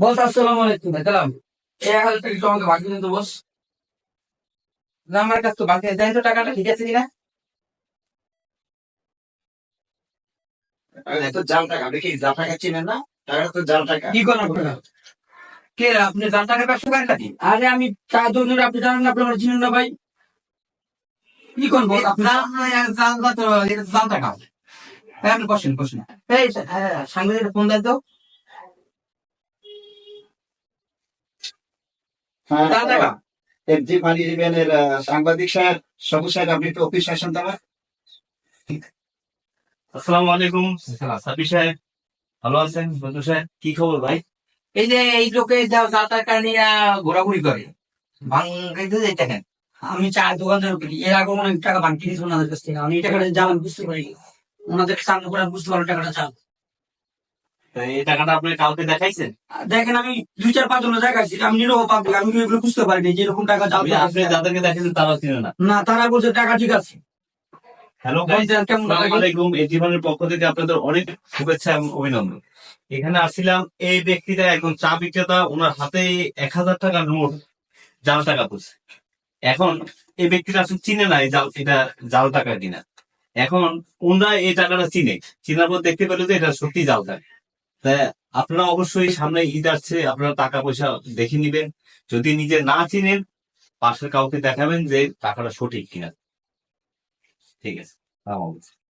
বস আসসালামু আলাইকুম দিলাম। 1,000 টাকা একটু আমাকে বাকি দিন তো বস। না আমার কাছে তো বাকি আছে, জানি তো টাকাটা ঠিক আছে কিনা। এত জাল টাকা, আপনি কি জাল টাকা চিনেন না? টাকা তো জাল টাকা। কি করেন আপনারা? কে রে, আপনি জাল টাকার ব্যবসা করেন নাকি? আরে আমি টাকা দৌড়, আপনি জানেন না, আপনি আমার চিনেন না ভাই। কি করেন বস আপনি? জাল নয়, জাল কত, এটা তো জাল টাকা। হ্যাঁ আপনি বসেন বসেন। এই সাংবাদিক ফোন দেন তো। হ্যাঁ, জাল টাকা। এফজি মানি ইভেনের সাংবাদিক সাহেব, সবুজ সাহেব, আপনি একটু অফিস আসেন তো আমার। আসসালামু আলাইকুম সাবির সাহেব, ভালো আছেন? বন্ধু সাহেব, কি খবর ভাই? এই যে এই লোকে জাল টাকা নিয়ে ঘোরাঘুরি করে ভাঙাইতে যাই দেখেন। আমি চার দোকানদার করি, এর আগে অনেক টাকা ভাঙতে দিয়েছি ওনাদের কাছ থেকে। আমি এই টাকাটা জাল বুঝতে পারি, ওনাদের সামনে করে আমি বুঝতে পারলাম টাকাটা চাল। তো এই টাকাটা আপনি কাউকে দেখাইছেন? দেখেন আমি 2-4-5 জনের দেখাইছি, আমি নিরহ পাবলিক, আমি কি এগুলো বুঝতে পারিনি যে এরকম টাকা জাল আপনি টাকা। আপনি যাদেরকে দেখাইছেন তারা চিনে না। না, তারা বলছে টাকা ঠিক আছে। হ্যালো গাইস, বলছেন কেমন আসসালামু লাগে? আলাইকুম। এই জীবনের পক্ষ থেকে আপনাদের অনেক শুভেচ্ছা এবং অভিনন্দন। এখানে আসছিলাম, এই ব্যক্তিটা একজন চা বিক্রেতা, ওনার হাতে 1,000 টাকার নোট জাল টাকা পড়ছে। এখন এই ব্যক্তিটা আসলে চিনে না এই জাল, এটা জাল টাকা কিনা। এখন ওনারা এই টাকাটা চিনে, চিনার পর দেখতে পেলো যে এটা সত্যি জাল টাকা। তাই আপনারা অবশ্যই সামনে ঈদ আসছে, আপনারা টাকা পয়সা দেখে নিবেন। যদি নিজে না চিনেন, পাশের কাউকে দেখাবেন যে টাকাটা সঠিক কিনা। ঠিক আছে।